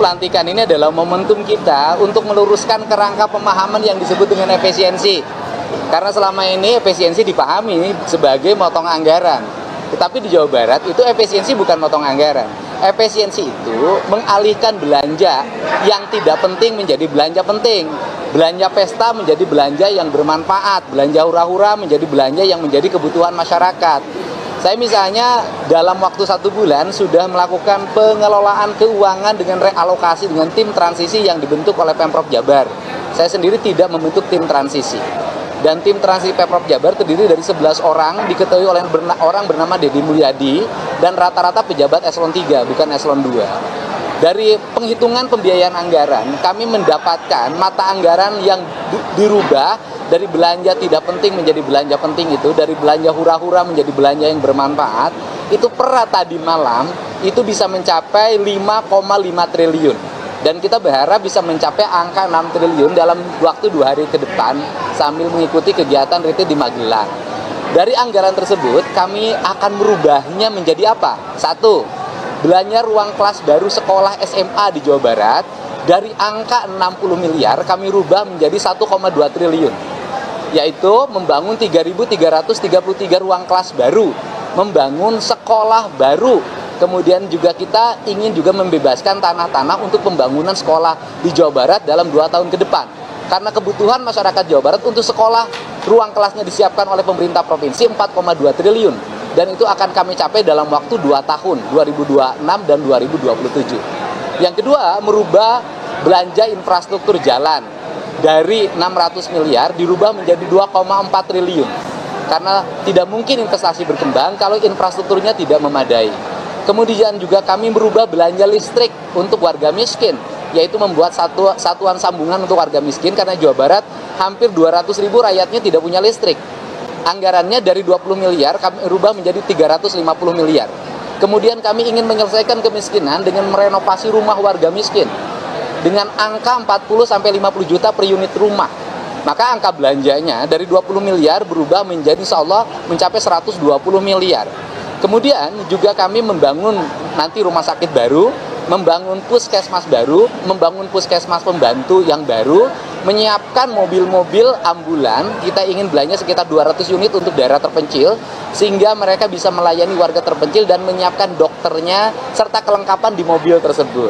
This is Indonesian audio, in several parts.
pelantikan ini adalah momentum kita untuk meluruskan kerangka pemahaman yang disebut dengan efisiensi. Karena selama ini efisiensi dipahami sebagai motong anggaran. Tetapi di Jawa Barat itu efisiensi bukan motong anggaran. Efisiensi itu mengalihkan belanja yang tidak penting menjadi belanja penting. Belanja pesta menjadi belanja yang bermanfaat. Belanja hura-hura menjadi belanja yang menjadi kebutuhan masyarakat. Saya misalnya dalam waktu 1 bulan sudah melakukan pengelolaan keuangan dengan realokasi dengan tim transisi yang dibentuk oleh Pemprov Jabar. Saya sendiri tidak membentuk tim transisi. Dan tim transisi Pemprov Jabar terdiri dari 11 orang, diketuai oleh orang bernama Deddy Mulyadi, dan rata-rata pejabat eselon 3, bukan eselon 2. Dari penghitungan pembiayaan anggaran, kami mendapatkan mata anggaran yang dirubah dari belanja tidak penting menjadi belanja penting itu, dari belanja hura-hura menjadi belanja yang bermanfaat, itu per tadi malam itu bisa mencapai 5,5 triliun. Dan kita berharap bisa mencapai angka 6 triliun dalam waktu 2 hari ke depan sambil mengikuti kegiatan retreat di Magelang. Dari anggaran tersebut kami akan merubahnya menjadi apa? 1. Belanja ruang kelas baru sekolah SMA di Jawa Barat dari angka 60 miliar kami rubah menjadi 1,2 triliun. Yaitu membangun 3.333 ruang kelas baru, membangun sekolah baru. Kemudian juga kita ingin juga membebaskan tanah-tanah untuk pembangunan sekolah di Jawa Barat dalam 2 tahun ke depan. Karena kebutuhan masyarakat Jawa Barat untuk sekolah, ruang kelasnya disiapkan oleh pemerintah provinsi 4,2 triliun. Dan itu akan kami capai dalam waktu 2 tahun, 2026 dan 2027. Yang kedua, merubah belanja infrastruktur jalan. Dari 600 miliar dirubah menjadi 2,4 triliun. Karena tidak mungkin investasi berkembang kalau infrastrukturnya tidak memadai. Kemudian juga kami merubah belanja listrik untuk warga miskin, yaitu membuat satuan sambungan untuk warga miskin, karena Jawa Barat hampir 200.000 rakyatnya tidak punya listrik. Anggarannya dari 20 miliar kami rubah menjadi 350 miliar. Kemudian kami ingin menyelesaikan kemiskinan dengan merenovasi rumah warga miskin dengan angka 40-50 juta per unit rumah. Maka angka belanjanya dari 20 miliar berubah menjadi insya Allah mencapai 120 miliar. Kemudian juga kami membangun nanti rumah sakit baru, membangun puskesmas baru, membangun puskesmas pembantu yang baru, menyiapkan mobil-mobil ambulan. Kita ingin belanja sekitar 200 unit untuk daerah terpencil, sehingga mereka bisa melayani warga terpencil dan menyiapkan dokternya serta kelengkapan di mobil tersebut.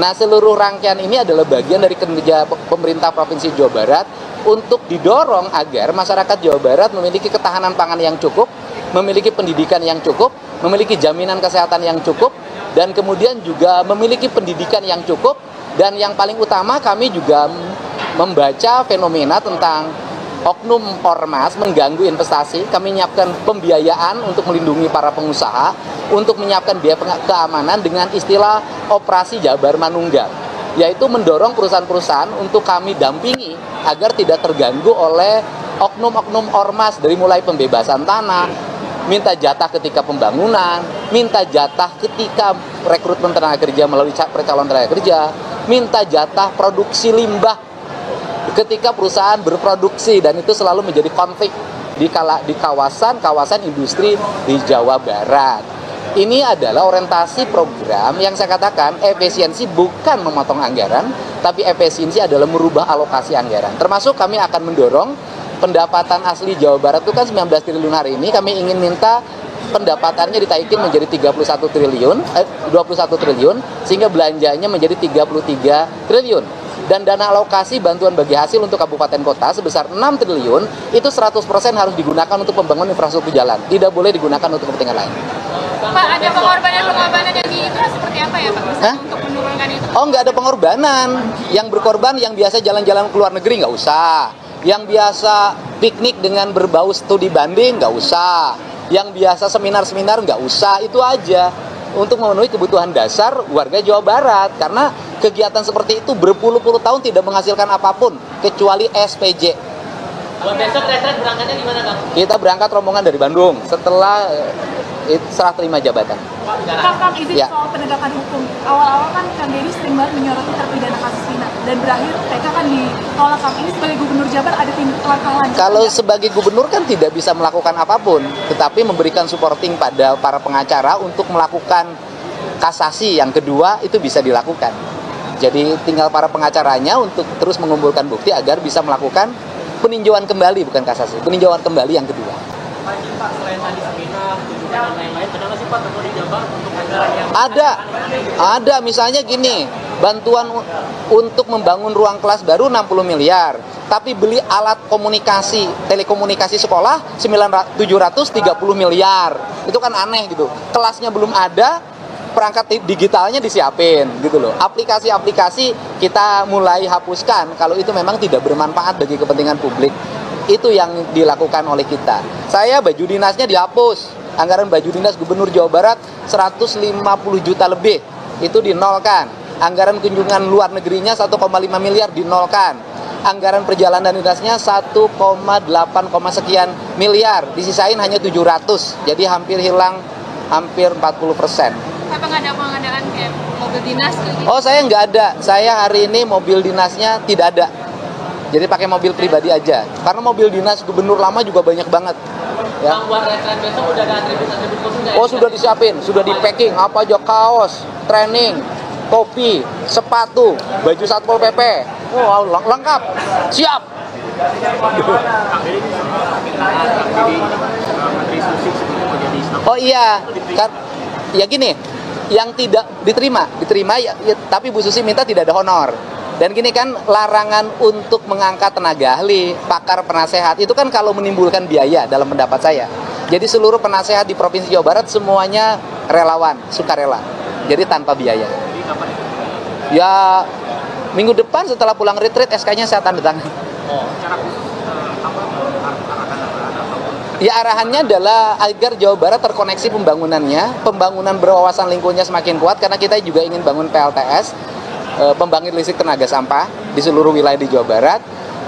Nah, seluruh rangkaian ini adalah bagian dari kerja pemerintah Provinsi Jawa Barat untuk didorong agar masyarakat Jawa Barat memiliki ketahanan pangan yang cukup, memiliki pendidikan yang cukup, memiliki jaminan kesehatan yang cukup, dan kemudian juga memiliki pendidikan yang cukup. Dan yang paling utama, kami juga membaca fenomena tentang oknum ormas mengganggu investasi. Kami menyiapkan pembiayaan untuk melindungi para pengusaha, untuk menyiapkan biaya keamanan dengan istilah operasi Jabar Manunggal, yaitu mendorong perusahaan-perusahaan untuk kami dampingi agar tidak terganggu oleh oknum-oknum ormas, dari mulai pembebasan tanah, minta jatah ketika pembangunan, minta jatah ketika rekrutmen tenaga kerja melalui percalonan tenaga kerja, minta jatah produksi limbah ketika perusahaan berproduksi, dan itu selalu menjadi konflik di kawasan industri di Jawa Barat. Ini adalah orientasi program yang saya katakan efisiensi bukan memotong anggaran, tapi efisiensi adalah merubah alokasi anggaran. Termasuk kami akan mendorong pendapatan asli Jawa Barat itu kan 19 triliun hari ini, kami ingin minta pendapatannya ditaikin menjadi 21 triliun, sehingga belanjanya menjadi 33 triliun. Dan dana alokasi bantuan bagi hasil untuk kabupaten kota sebesar 6 triliun, itu 100% harus digunakan untuk pembangunan infrastruktur jalan, tidak boleh digunakan untuk kepentingan lain. Pak, ada pengorbanan yang seperti apa ya Pak? Untuk menurunkan itu? Oh, nggak ada pengorbanan. Yang berkorban yang biasa jalan-jalan ke luar negeri nggak usah. Yang biasa piknik dengan berbau studi banding nggak usah. Yang biasa seminar-seminar nggak usah. Itu aja untuk memenuhi kebutuhan dasar warga Jawa Barat. Karena kegiatan seperti itu berpuluh-puluh tahun tidak menghasilkan apapun kecuali SPJ. Kalau besok retret berangkatnya gimana, Kang? Kita berangkat rombongan dari Bandung setelah serah terima jabatan. Kang, izin soal penegakan hukum. Awal-awal kan Kang Deddy sering banget menyoroti terpidana kasus Vina, dan berakhir mereka kan ditolak. Kang, ini sebagai gubernur Jabar ada langkah lanjut? Kalau sebagai gubernur kan tidak bisa melakukan apapun, tetapi memberikan supporting pada para pengacara untuk melakukan kasasi yang kedua, itu bisa dilakukan. Jadi tinggal para pengacaranya untuk terus mengumpulkan bukti agar bisa melakukan peninjauan kembali, bukan kasasi, peninjauan kembali yang kedua. Pak, selain tadi seminar, kunjungan dan lain-lain, ada nggak sih Pak tentu di Jabar untuk anggaran yang Ada, misalnya gini, bantuan untuk membangun ruang kelas baru 60 miliar, tapi beli alat komunikasi, telekomunikasi sekolah 730 miliar. Itu kan aneh gitu. Kelasnya belum ada, perangkat digitalnya disiapin gitu loh. Aplikasi-aplikasi kita mulai hapuskan kalau itu memang tidak bermanfaat bagi kepentingan publik. Itu yang dilakukan oleh kita. Saya baju dinasnya dihapus. Anggaran baju dinas Gubernur Jawa Barat 150 juta lebih. Itu dinolkan. Anggaran kunjungan luar negerinya 1,5 miliar dinolkan. Anggaran perjalanan dinasnya 1,8 sekian miliar. Disisain hanya 700. Jadi hampir hilang hampir 40%. Apa nggak ada pengadaan kayak mobil dinas gitu? Oh, saya nggak ada. Saya hari ini mobil dinasnya tidak ada. Jadi pakai mobil pribadi aja. Karena mobil dinas gubernur lama juga banyak banget. Ya. Bang, buat retret besok udah ada atribut-atribut khusus nggak? Oh, sudah disiapin, sudah di packing. Apa aja, kaos, training, topi, sepatu, baju Satpol PP. Oh, lengkap. Siap. Oh iya, kan ya gini, yang tidak diterima ya, tapi Bu Susi minta tidak ada honor. Dan gini kan, larangan untuk mengangkat tenaga ahli, pakar, penasehat, itu kan kalau menimbulkan biaya dalam pendapat saya. Jadi seluruh penasehat di Provinsi Jawa Barat semuanya relawan, sukarela. Jadi tanpa biaya. Ya, minggu depan setelah pulang retreat, SK-nya saya tanda tangan. Ya, arahannya adalah agar Jawa Barat terkoneksi pembangunannya, pembangunan berwawasan lingkungannya semakin kuat, karena kita juga ingin bangun PLTS, pembangkit listrik tenaga sampah di seluruh wilayah di Jawa Barat.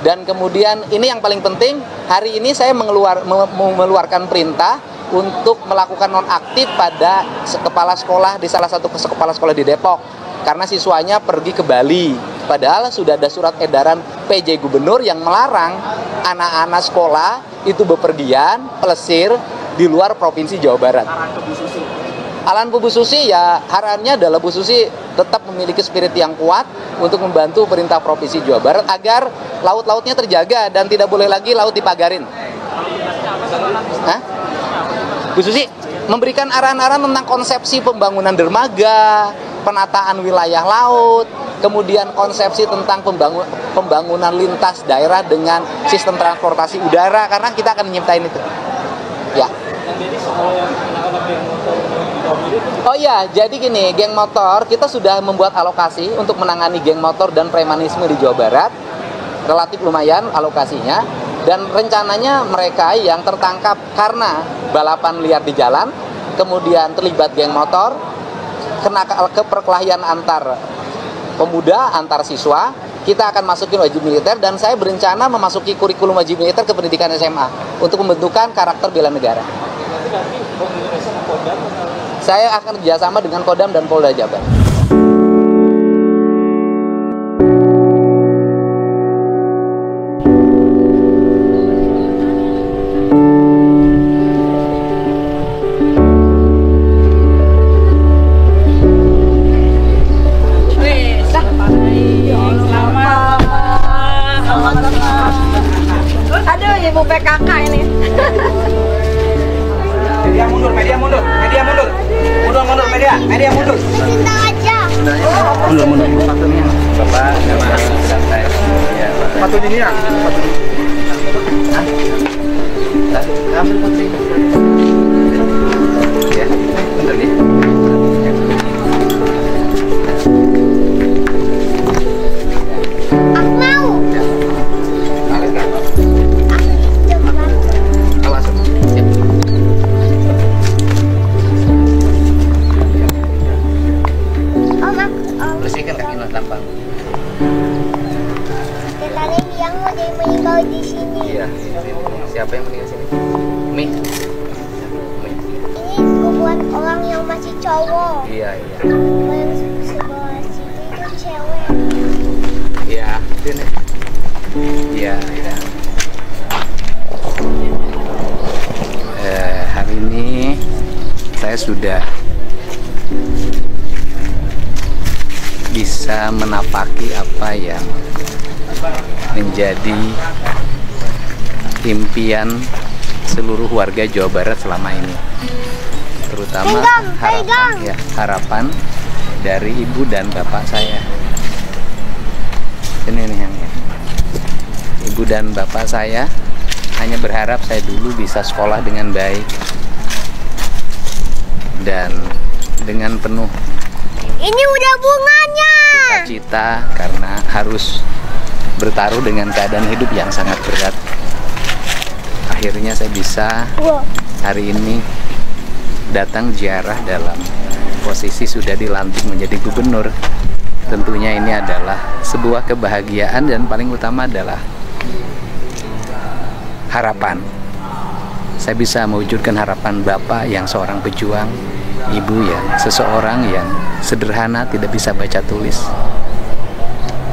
Dan kemudian ini yang paling penting, hari ini saya mengeluarkan perintah untuk melakukan nonaktif pada kepala sekolah di salah satu kepala sekolah di Depok, karena siswanya pergi ke Bali. Padahal sudah ada surat edaran PJ Gubernur yang melarang anak-anak sekolah itu bepergian, pelesir di luar Provinsi Jawa Barat. Arahan Bu Susi ya, harapannya adalah Bu Susi tetap memiliki spirit yang kuat untuk membantu pemerintah Provinsi Jawa Barat agar laut-lautnya terjaga dan tidak boleh lagi laut dipagarin. Hah? Bu Susi memberikan arahan-arahan tentang konsepsi pembangunan dermaga, penataan wilayah laut, kemudian konsepsi tentang pembangunan lintas daerah dengan sistem transportasi udara, karena kita akan nyiptain itu. Ya. Oh iya, jadi gini, geng motor, kita sudah membuat alokasi untuk menangani geng motor dan premanisme di Jawa Barat. Relatif lumayan alokasinya. Dan rencananya mereka yang tertangkap karena balapan liar di jalan, kemudian terlibat geng motor, kena keperkelahian antar pemuda, antar siswa, kita akan masukin wajib militer, dan saya berencana memasuki kurikulum wajib militer ke pendidikan SMA untuk membentukan karakter bela negara. Saya akan kerjasama dengan Kodam dan Polda Jabar. Aduh, ibu PKK ini. Media mundur, media mundur, media mundur. Mundur, media mundur. Cinta aja. Mundur. Bapak, santai. Ya, sepatunya ini ya. Ambil putri. Ya, mundur nih. Aku mau. Bersihkan kaki lo tampang. Tadi yang mau jadi meninggal di sini. Iya. Siapa yang meninggal sini? Mi. Ini buat orang yang masih cowok. Iya. Yang sebelah sini itu cewek. Iya. Iya. Hari ini saya sudah bisa bisa menapaki apa yang menjadi impian seluruh warga Jawa Barat selama ini, terutama harapan dari ibu dan bapak saya. Ini nih yang ibu dan bapak saya hanya berharap saya dulu bisa sekolah dengan baik dan dengan penuh Ini udah bunganya. cita-cita, karena harus bertaruh dengan keadaan hidup yang sangat berat. Akhirnya saya bisa hari ini datang ziarah dalam posisi sudah dilantik menjadi gubernur. Tentunya ini adalah sebuah kebahagiaan dan paling utama adalah harapan. Saya bisa mewujudkan harapan bapak yang seorang pejuang, ibu yang seseorang yang sederhana, tidak bisa baca tulis,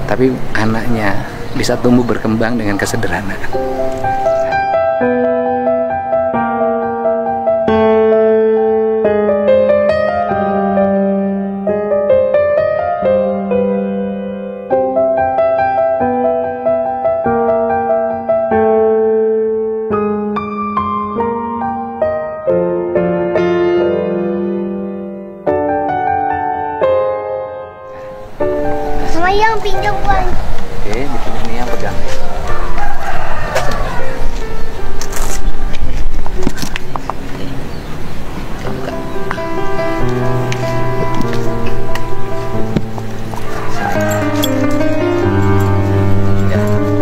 tapi anaknya bisa tumbuh berkembang dengan kesederhanaan. Sama yang pinjam uang. Oke, ini yang pegang. Buka. Ya. Ya.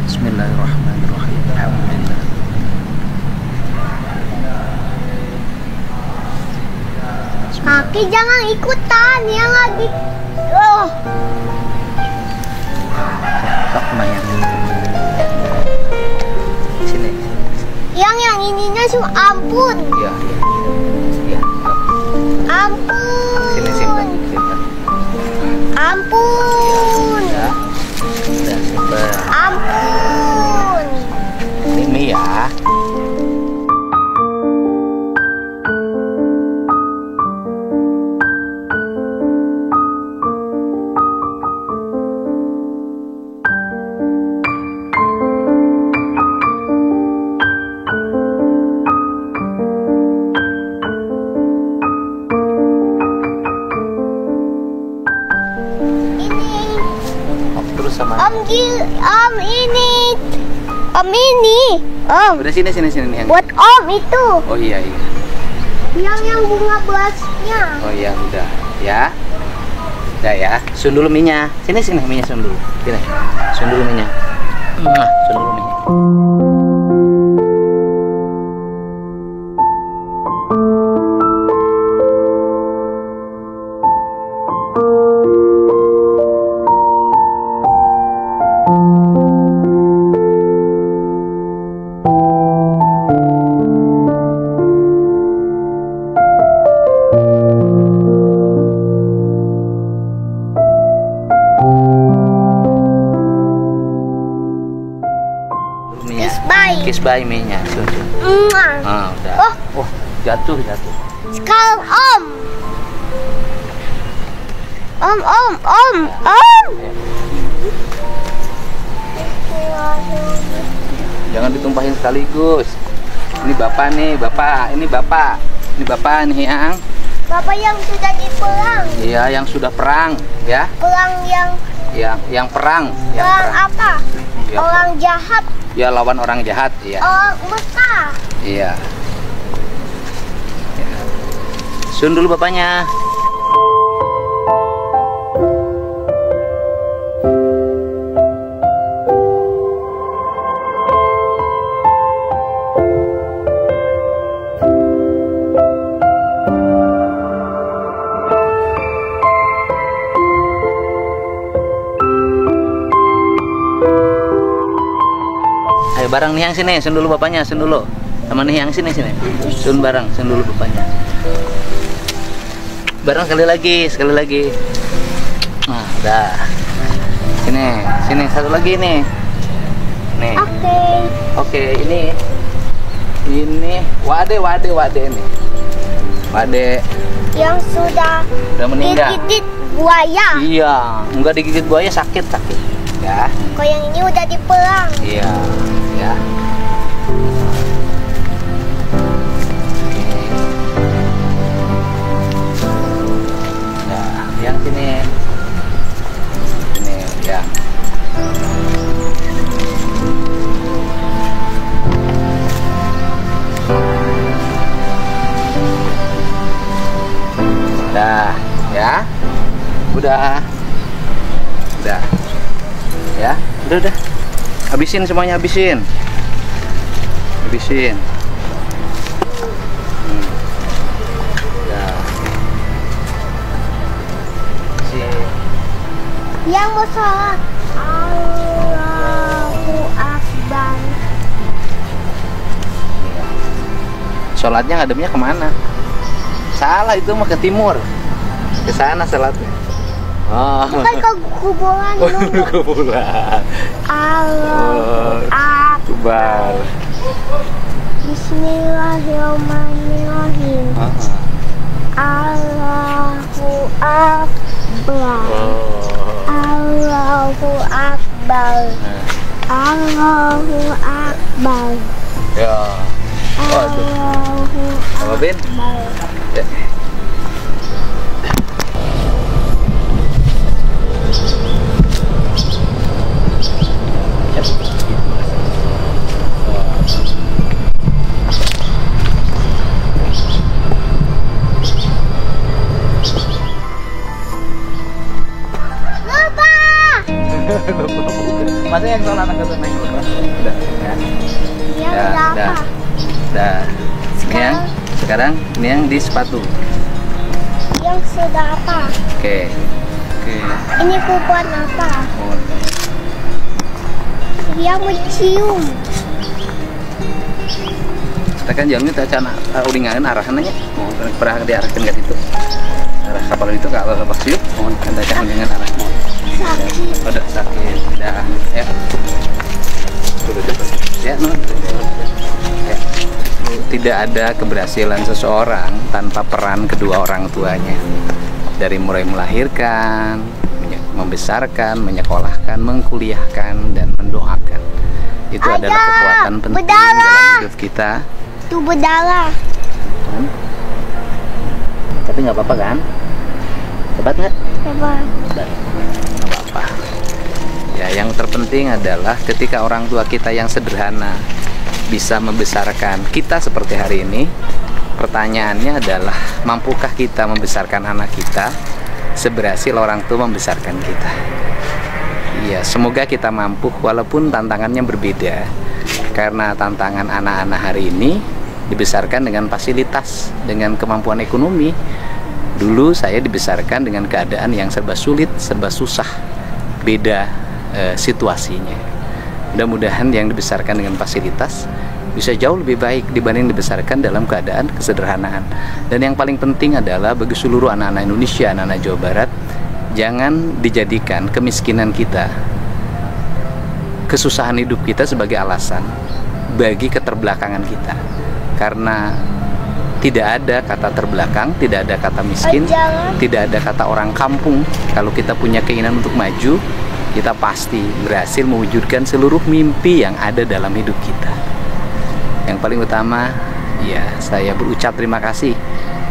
Bismillahirrahmanirrahim. Alhamdulillah. Kaki jangan ikutan yang lagi. Sok mayang. Sini. Yang ininya cuma ampun. Iya, iya. Iya. Ampun. Sini simpan, simpan. Ampun. Ya. Udah simpan. Ampun. Ini ya. Ini. Terus sama. Om ini. Om ini. Om. Udah sini nih yang. Buat om itu. Oh iya iya. Yang bunga belasnya. Oh iya udah ya. Udah ya. Sun dulu minyak. Sini minyak sun dulu. Sini. Sun dulu minyak. Sun dulu minyak. Kiss bye minyak. Ah, udah. Oh, jatuh. Sekarang om. Jangan ditumpahin sekaligus. Ini bapak nih, bapak. Ini bapak nih yang Bapak yang sudah diperang. Iya, yang sudah perang, ya. Perang Yang perang. perang apa? Iya, Orang jahat. Ya, lawan orang jahat, iya. Orang Mekah. Iya. Ya. Sun dulu bapaknya. Ayo bareng nih yang sini, sun dulu bapaknya, sun dulu. Sama nih yang sini. Sun bareng, sun dulu bapaknya. Bareng sekali lagi. Nah, udah. Sini satu lagi nih. Nih. Oke, ini Wade nih. Wade Yang sudah meninggal. digigit buaya. Iya, enggak digigit buaya sakit. Ya. Kok yang ini udah diperang. Iya, ya. Nah, yang sini. Ini ya. Udah, ya. Udah. Ya, udah. Habisin semuanya, habisin. Ya. Yang mau sholat. Allahu Akbar. Sholatnya ngademnya kemana? Salah, itu mah ke timur. Ke sana sholatnya. Oh. Bukan ke kuburan dulu. Kuburan. Allahu Akbar. Bismillahirrahmanirrahim. Allahu Akbar. Allahu Akbar. Allahu Akbar. Ya. Allahu Apa, Bin? Akbar. Ya. Masa yang sholat angkat naik lupa? Udah, ya. Yang udah apa? Udah. Sekarang ini yang di sepatu. Yang sudah apa? Oke. Ini kuburan apa? Oh. Dia mencium. Kita kan jalan itu acan uringan arahannya. Oh, pernah diarahkan ke situ. Arah kapal itu ke arah Lebak Siuk. Oh, ada acan dengan arah. Sakit. Udah sakit. Dah. Ya. Ya, no. Ya. Tidak ada keberhasilan seseorang tanpa peran kedua orang tuanya. Dari mulai melahirkan, membesarkan, menyekolahkan, mengkuliahkan, dan mendoakan. Itu adalah kekuatan penting dalam hidup kita. Itu berdarah. Tapi nggak apa-apa kan? Hebat nggak? Hebat. Nggak apa-apa. Ya, yang terpenting adalah ketika orang tua kita yang sederhana bisa membesarkan kita seperti hari ini. Pertanyaannya adalah, mampukah kita membesarkan anak kita seberhasil orang tua membesarkan kita? Iya, semoga kita mampu walaupun tantangannya berbeda. Karena tantangan anak-anak hari ini dibesarkan dengan fasilitas, dengan kemampuan ekonomi. Dulu saya dibesarkan dengan keadaan yang serba sulit, serba susah. Beda situasinya. Mudah-mudahan yang dibesarkan dengan fasilitas bisa jauh lebih baik dibanding dibesarkan dalam keadaan kesederhanaan. Dan yang paling penting adalah bagi seluruh anak-anak Indonesia, anak-anak Jawa Barat, jangan dijadikan kemiskinan kita, kesusahan hidup kita sebagai alasan bagi keterbelakangan kita. Karena tidak ada kata terbelakang, tidak ada kata miskin, tidak ada kata orang kampung. Kalau kita punya keinginan untuk maju, kita pasti berhasil mewujudkan seluruh mimpi yang ada dalam hidup kita. Yang paling utama, ya, saya berucap terima kasih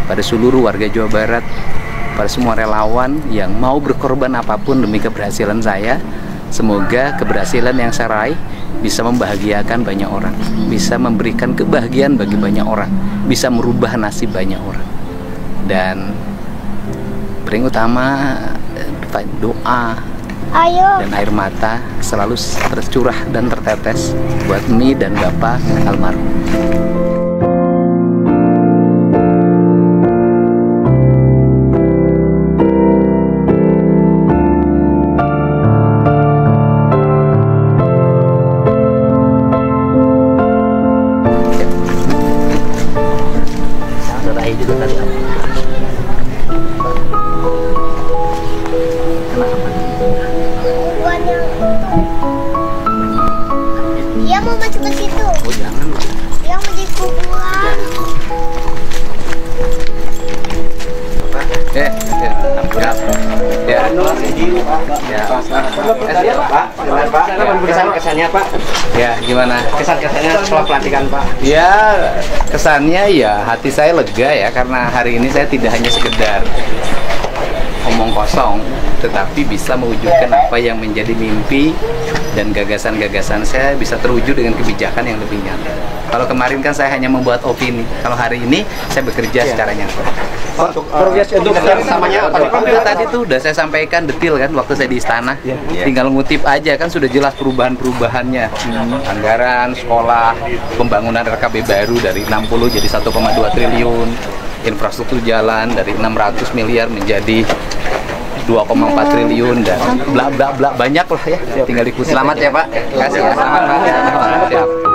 pada seluruh warga Jawa Barat, pada semua relawan yang mau berkorban apapun demi keberhasilan saya. Semoga keberhasilan yang saya raih bisa membahagiakan banyak orang, bisa memberikan kebahagiaan bagi banyak orang, bisa merubah nasib banyak orang. Dan paling utama doa dan air mata selalu tercurah dan tertetes buat Mi dan Bapak almarhum. Dia mau masuk ke situ. Oh jangan. Dia mau di kuburan. Ya. Kesannya Pak. Ya, gimana? Kesannya setelah pelantikan Pak. Ya, kesannya ya hati saya lega ya, karena hari ini saya tidak hanya sekedar omong kosong, tetapi bisa mewujudkan apa yang menjadi mimpi dan gagasan-gagasan saya bisa terwujud dengan kebijakan yang lebih nyata. Kalau kemarin kan saya hanya membuat opini, kalau hari ini saya bekerja secara nyata. Progres untuk kerjasamanya apa? Tadi tuh udah saya sampaikan detail kan waktu saya di istana. Tinggal ngutip aja kan sudah jelas perubahan-perubahannya. Anggaran, sekolah, pembangunan RKB baru dari 60 jadi 1,2 triliun. Infrastruktur jalan dari 600 miliar menjadi 2,4 triliun dan bla bla bla banyak lah ya. Tinggal ikuti. Selamat ya Pak. Terima kasih ya. Selamat Pak. Siap.